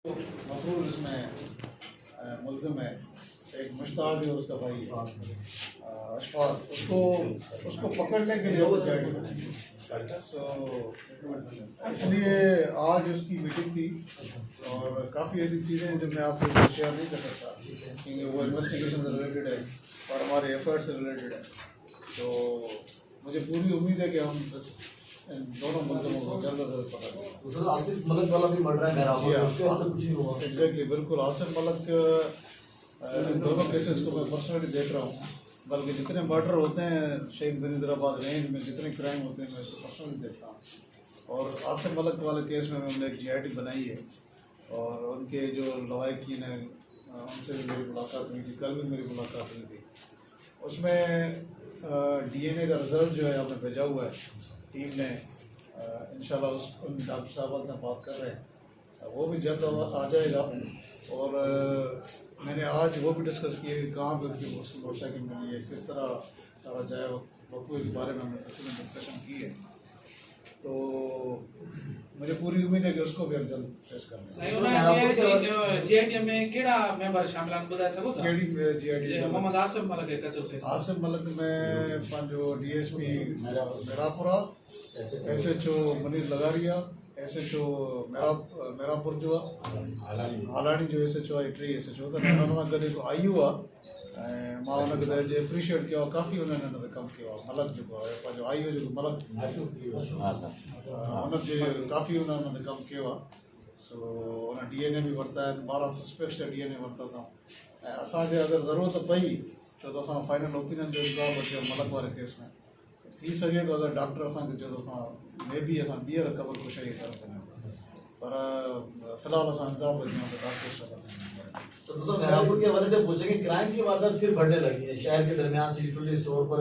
मफरूल इसमें मुल्ज़िम है, एक मुश्ताक है उसका भाई अशफाक, उसको उसको पकड़ने के लिए वो जाएगी। सो इसलिए आज उसकी मीटिंग थी और काफ़ी ऐसी चीज़ें हैं जो मैं आपको शेयर नहीं कर सकता क्योंकि वो इन्वेस्टिगेशन से रिलेटेड है और हमारे एफर्ट से रिलेटेड है। तो मुझे पूरी उम्मीद है कि हम दोनों मुल्ज़िमों को जल्द से जल्द पकड़ लेंगे। दूसरा आसिफ मलिक वाला भी मर्डर है मेरा, उसके बाद तो कुछ नहीं हुआ। एग्जैक्टली, बिल्कुल। आसिफ मलिक इन दोनों केसेस को मैं पर्सनली देख रहा हूँ, बल्कि जितने मर्डर होते हैं शहीद बेनीदराबाद रेंज में, जितने क्राइम होते हैं मैं उसको पर्सनली देखता हूँ। और आसिफ मलिक वाले केस में हमने एक GIT बनाई है और उनके जो लवाहिकीन हैं उनसे भी मेरी मुलाकात हुई थी, कल भी मेरी मुलाकात हुई थी। उसमें DNA का रिजल्ट जो है हमें भेजा हुआ है टीम ने, इंशाल्लाह उन डॉक्टर साहब से बात कर रहे हैं, वो भी जल्द आ जाएगा। और मैंने आज वो भी डिस्कस किए कि कहाँ पर उसकी मोटरसाइकिल मिली है, किस तरह सारा जाए वकूए के बारे में हमने तफसील डिस्कशन की है। तो मुझे पूरी उम्मीद है कि उसको भी हम जल्द फेस करेंगे। GIT में केड़ा मेंबर शामिल आहिनि ॿुधाए सघो था? कहिड़ी GIT? मोहम्मद आसिफ मलिक जे क़त्ल केस। आसिफ मलिक में पंहिंजो DSP मेरापुरा, SHO Munir लगारिया, SHO Merapur जो हालानी जो SHO आहे, 3 SHO त हुन सां गॾु हिकु IU आहे ऐं मां हुनखे एप्रिशिएट कयो आहे, काफ़ी हुननि हिन ते कमु कयो आहे। मलिक जेको आहे पंहिंजो IU जेको मलिक हुनजे काफ़ी हुन ते कमु कयो आहे। सो हुन DNA बि वरिता आहिनि, 12 सस्पेक्ट्स जा DNA वरिता अथऊं ऐं असांखे अगरि ज़रूरत पई छो त असां फाइनल ओपिनियन जो इंतज़ारु वठियो मलिक वारे केस में, थी सघे थो अगरि डॉक्टर असांखे चयो त असां मे बी असां ॿीहर क़बर कुशाई करे सघूं, पर फ़िलहाल असां इंतज़ारु था कयूं त डॉक्टर सां तो दूसरा मेहरापुर के हवाले से पूछे कि क्राइम की वारदात फिर बढ़ने लगी है शहर के दरमियान। सिटी स्टोर पर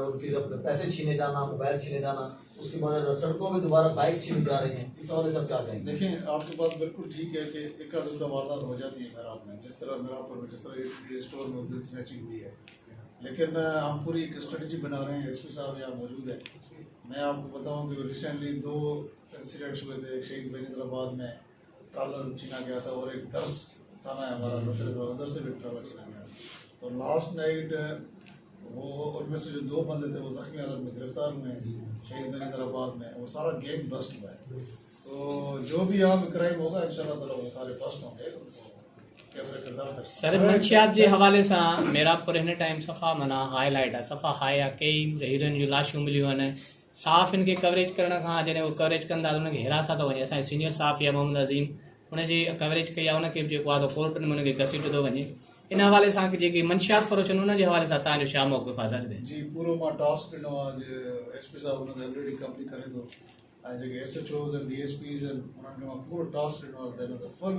उनकी पैसे छीने जाना, मोबाइल छीने जाना, उसके बाद सड़कों में दोबारा बाइक छीन जा रही हैं। इस हवाले से आप क्या कहेंगे? देखिए, आपकी बात बिल्कुल ठीक है कि एक आध उनका वारदात हो जाती है मेराप में, जिस तरह मेरापुर में जिस तरह स्टोर में उस दिन स्नैचिंग हुई है, लेकिन हम पूरी एक स्ट्रेटजी बना रहे हैं। SP साहब यहाँ मौजूद है। मैं आपको बताऊँ कि रिसेंटली 2 इंसिडेंट्स हुए थे। एक शहीद बेनीदराबाद में ट्रालर छीना गया था और एक दर्स थाना है हमारा उधर से भी ट्रालर छीना गया। तो लास्ट नाइट वो उनमें से जो 2 बंदे थे वो जख्मी हालत में गिरफ्तार हुए हैं शहीद बेनीदराबाद में। वो सारा गैंग बस्ट हुआ है। तो जो भी यहाँ पे क्राइम होगा इंशाल्लाह ताला वो सारे बस्ट होंगे। सर मंशियात जे हवाले से मेरापुर हिन टाइम सफ़ा माना हाईलाइट आहे, सफ़ा हाई आहे। कई हीरोइन जूं लाशूं मिलियूं आहिनि। साफ़ इनके कवरेज करण खां जॾहिं उहो कवरेज कंदा त उनखे हिरासत थो वञे। असांजे सीनियर साफ़ी आहे मोहम्मद अज़ीम, उनजी कवरेज कई आहे, उनखे जेको आहे कोर्ट में उनखे घसीटो थो वञे। इन हवाले सां जेके मंशियात फरोश आहिनि उनजे हवाले सां तव्हांजो छा मौक़िफ़ आहे? सर जी पूरो मां टास्क ॾिनो आहे। SP साहब हुन ते ऑलरेडी कमु करे थो ऐं जेके SHOs ऐं DSPs आहिनि उन्हनि खे मां पूरो टास्क ॾिनो आहे त हिन ते फुल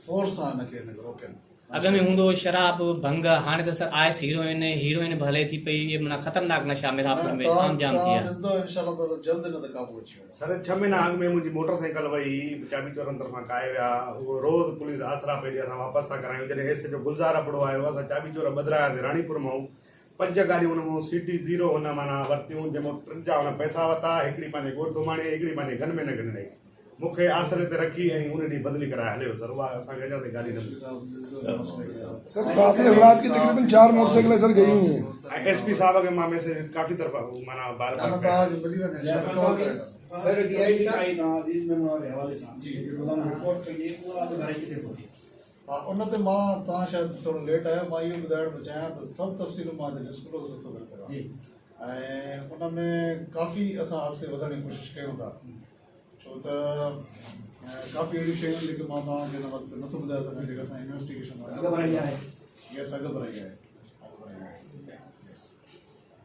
फोर्स सां हिनखे रोकनि। अॻ में हूंदो शराब भंग, हाणे त सर आयसि हीरोइन भले थी पई। इहे माना ख़तरनाक नशा मेरापुर में आम जाम थी विया। इंशाल्लाह ताला जल्द हिन ते काबू अची वेंदो। सर 6 महीना अॻु में मुंहिंजी मोटरसाइकिल वई चाबी चोरनि तरफ़ां काए विया। उहो रोज़ पुलिस आसरा पई ॾिए, असां वापसि था करायूं। जॾहिं SHO गुलज़ार अबड़ो आयो, असां चाबी चोर बदिरायासीं राणीपुर मां। 5 गाॾियूं हुन मां CT 0 हुन माना वरितियूं, जंहिंमां 3 जा हुन पैसा वरिता। हिकिड़ी पंहिंजे घोट घुमाणी, हिकिड़ी पंहिंजे घन में न ॻंढी। मूंखे आसरे ते रखी ऐं उन ॾींहुं बदिली कराए हलियो। सर उहा असांखे अञा ताईं गाॾी न मिली। सर 7 अफराद की तकरीबन 4 मोटरसाइकिलें सर गई हुई हैं। SP साहब खे मां मैसेज काफ़ी तरफ़ा माना बार सर DIT आई था अजीज में हमारे हवाले से जी रिपोर्ट कई पूरा घर किथे पहुंची। हाँ, उन ते मां तव्हां शायदि थोरो लेट आहियो। मां इहो ॿुधाइण थो चाहियां त सभु तफ़सीलूं मां डिस्क्लोज़ नथो करे सघां ऐं उन में काफ़ी असां अॻिते वधण जी कोशिशि कयूं था, छो त काफ़ी अहिड़ियूं शयूं जेके मां तव्हांखे हिन वक़्तु नथो ॿुधाए सघां, जेके असां इन्वेस्टिगेशन अॻु भराई आहे। यस, अॻु भराई आहे।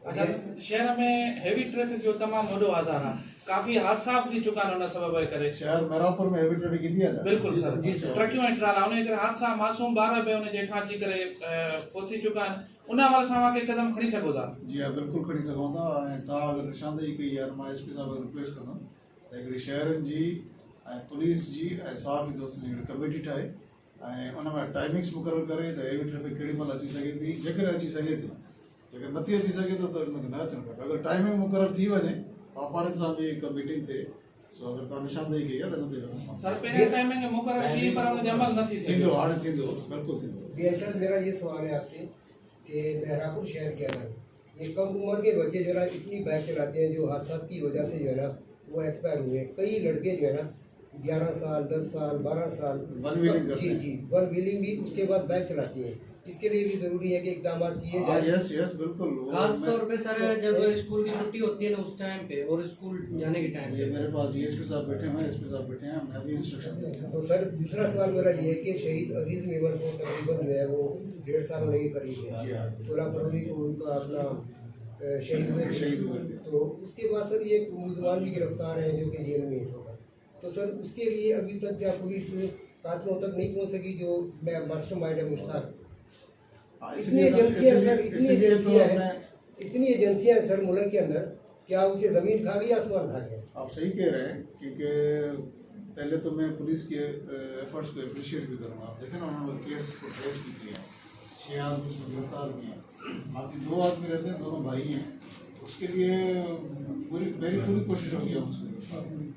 अच्छा, शहर में हेवी ट्रैफिक जो तमाम वॾो आज़ार आहे। काफ़ी हादसा थी चुका आहिनि उन सबब जे करे। शहर मेरापुर में हेवी ट्रैफिक ईंदी आहे? बिल्कुलु सर, ट्रकियूं ऐं ट्राला उन करे हादसा, मासूम ॿार बि उन जे हेठां अची करे फोती चुका आहिनि। उन हवाले सां के क़दम खणी सघो था? जी हाँ, बिल्कुलु खणी सघूं था। ऐं तव्हां अगरि निशानदेही कई आहे, मां SP साहब खे रिक्वेस्ट कंदुमि त हिकिड़ी शहरनि जी ऐं पुलिस जी ऐं साफ़ी दोस्तनि जी हिकिड़ी कमेटी ठाहे ऐं उन में टाइमिंग्स मुक़ररु करे त हेवी ट्रैफिक केॾी महिल अची सघे थी, जेकॾहिं अची सघे थी। जेकर नथी अची सघे थो त हुनखे न अचणु खपे। अगरि टाइमिंग मुक़ररु थी वञे, वापारियुनि सां बि हिकु मीटिंग थिए सो अगर तव्हां निशानदेही कई आहे त न देगा सर पहिरें टाइमिंग मुक़ररु थी पर उन ते अमल न थी थींदो सघियो। हाणे थींदो बिल्कुलु थींदो। दरअसल मेरा ये सवाल है आपसे कि बहरापुर शहर के अंदर ये कम उम्र के बच्चे जो है ना इतनी बाइक चलाते हैं जो हादसा की वजह से जो है ना वो एक्सपायर हुए हैं। कई लड़के जो है ना 11 साल 10 साल 12 साल वन व्हीलिंग करते जी हैं। जी वन व्हीलिंग भी उसके बाद बाइक चलाती है। इसके लिए भी जरूरी है कि इकदाम किए हाँ जाए। यस यस बिल्कुल। वो खास मैं- तौर पे सर जब स्कूल की छुट्टी होती है ना उस टाइम पे और स्कूल जाने के टाइम ये पे मेरे पास डीएसपी साहब बैठे हैं, एसपी साहब बैठे हैं, मैं भी इंस्ट्रक्शन देता हूँ। तो सर दूसरा सवाल मेरा ये है कि शहीद अजीज मेमन को तकरीबन जो है वो 1.5 साल होने के करीब है। जी हाँ। 16 फरवरी को उनका अपना शहीद हुए थे। शहीद हुए थे। तो उसके बाद सर ये मुलजमान भी गिरफ्तार हैं जो कि जेल में इस वक्त। तो सर उसके लिए अभी तक क्या पुलिस कातलों तक नहीं पहुंच सकी जो मास्टरमाइंड है मुश्ताक। हाँ, इतनी इसीलिए तो- एजेंसियां सर इतनी इसीलिए तो एजेंसियां हमने- हैं इतनी एजेंसियां हैं सर मुल्क के अंदर, क्या उसे जमीन खा गई आसमान खा गया? आप सही कह रहे हैं क्योंकि पहले तो मैं पुलिस के एफर्ट्स को अप्रिशिएट भी करूँगा। आप देखें ना उन्होंने केस को ट्रेस भी किया, 6 आदमी उसमें गिरफ्तार भी हैं, बाकी 2 आदमी रहते हैं, दोनों भाई हैं। उसके लिए मेरी पूरी कोशिश होगी हम उसको गिरफ्तार करें।